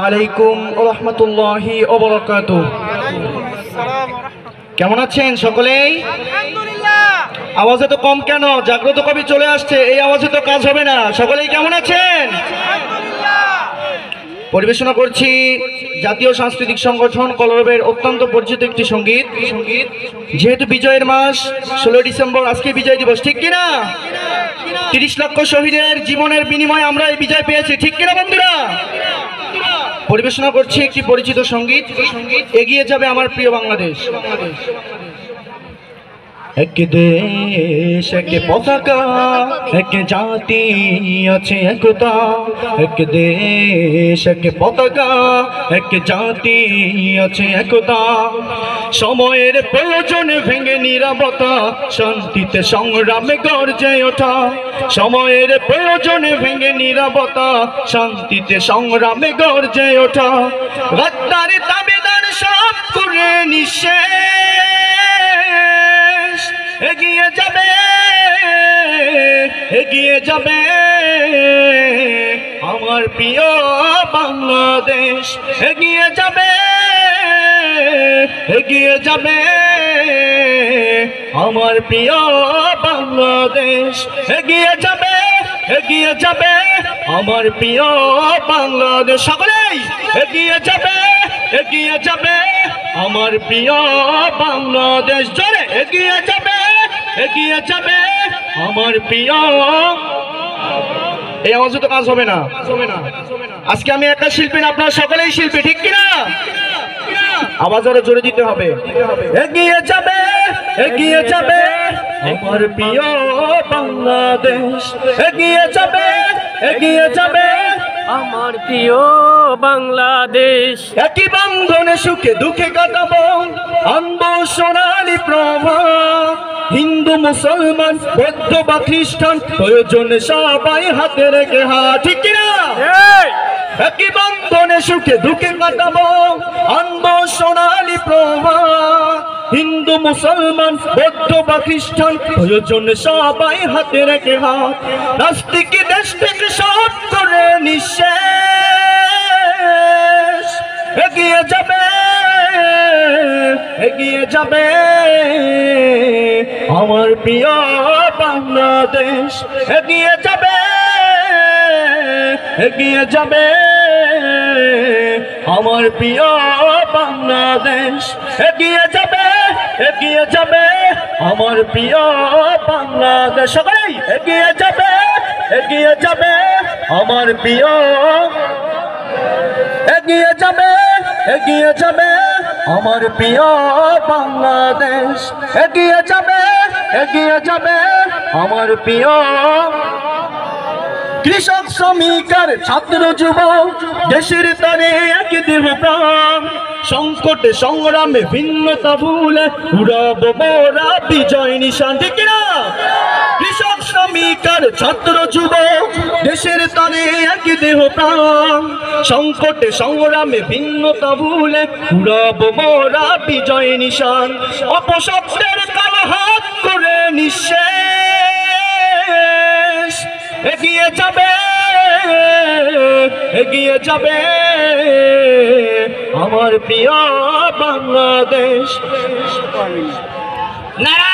আলাইকুম রাহমাতুল্লাহি ওয়া বারাকাতুহু। কেমন আছেন সকলেই? আলহামদুলিল্লাহ। আওয়াজে তো কম কেন? জাগ্রত কবি চলে আসছে, এই আওয়াজে তো কাজ হবে না। সকলেই কেমন আছেন? আলহামদুলিল্লাহ। পরিবেশনা করছি জাতীয় সাংস্কৃতিক সংগঠন কলরবের অত্যন্ত পরিচিত একটি সঙ্গীত। যেহেতু বিজয়ের মাস 16 ডিসেম্বর, আজকে বিজয় দিবস, ঠিক কিনা? 30 লক্ষ শহীদের জীবনের বিনিময়ে আমরা এই বিজয় পেয়েছি, ঠিক কিনা বন্ধুরা? পরিবেশনা করছি একটি পরিচিত সঙ্গীত, এগিয়ে যাবে আমার প্রিয় বাংলাদেশ। এক দেশ, এক পতাকা, এক জাতি আছে একতা। এক দেশ, এক পতাকা, এক জাতি আছে একতা। সময়ের প্রয়োজনে ভেঙে নীরবতা, শান্তিতে সংগ্রামে গর্জে ওঠা। সময়ের প্রয়োজনে ভেঙে নীরবতা, শান্তিতে সংগ্রামে গর্জে ওঠা। গাদ্দারি দাবিদার সব করে নিঃশেষ, এগিয়ে যাবে, এগিয়ে যাবে আমার প্রিয় বাংলাদেশ। এগিয়ে যাবে, এগিয়ে যাবে আমার প্রিয় বাংলাদেশ। এগিয়ে যাবে, এগিয়ে যাবে আমার প্রিয় বাংলাদেশ। সকলেই এগিয়ে যাবে, এগিয়ে যাবে আমার প্রিয় বাংলাদেশ। জোরে এগিয়ে যাবে, এগিয়ে যাবে আমার প্রিয়। এই আওয়াজে তো কাজ হবে না। আজকে আমি একা শিল্পী না, আপনারা সকলেই শিল্পী, ঠিক কিনা? আওয়াজ আরো জোরে দিতে হবে। এগিয়ে যাবে, এগিয়ে যাবে আমার প্রিয় বাংলাদেশ। এগিয়ে যাবে, এগিয়ে যাবে আমার প্রিয় বাংলাদেশ। একই বন্ধনে সুখে দুঃখে কাটাবো, আনবো সোনালি প্রভা। হিন্দু মুসলমান বৌদ্ধ বা খ্রিস্টান, প্রয়োজনে সবাই হাতে রেখে হাত, ঠিক কিনা? একই বন্ধনে সুখে দুঃখে কাটাবো, আনবো সোনালি প্রভা। হিন্দু মুসলমান বৌদ্ধ বা খ্রিস্টান, প্রয়োজনে সবাই হাতে রেখে হাত। নাস্তিক দেশ থেকে সব করে নিঃশেষ, এগিয়ে যাবে, এগিয়ে যাবে আমার প্রিয় বাংলাদেশ। এগিয়ে যাবে, এগিয়ে যাবে আমার প্রিয় বাংলাদেশ। এগিয়ে যাবে, এগিয়ে যাবে আমার প্রিয় বাংলাদেশ। সকলেই এগিয়ে যাবে, এগিয়ে যাবে আমার প্রিয়। এগিয়ে যাবে, এগিয়ে যাবে আমার প্রিয় বাংলাদেশ। এগিয়ে যাবে, এগিয়ে যাবে আমার প্রিয়। কৃষক শ্রমিকের ছাত্র যুবক, দেশের তরে এক দেহ প্রাণ। সংকটে সংগ্রামে ভিন্নতা ভুলে উড়াবো মোরা বিজয় নিশান, ঠিক কিনা? কৃষক শ্রমিকের ছাত্র যুবক, দেশের তরে এক দেহ প্রাণ। সংকটে সংগ্রামে ভিন্নতা ভুলে উড়াবো মোরা বিজয় নিশান। অপশব্দের কালো হাত করে নিঃশেষ, এগিয়ে যাবে, এগিয়ে যাবে আমার প্রিয় বাংলাদেশ। নারা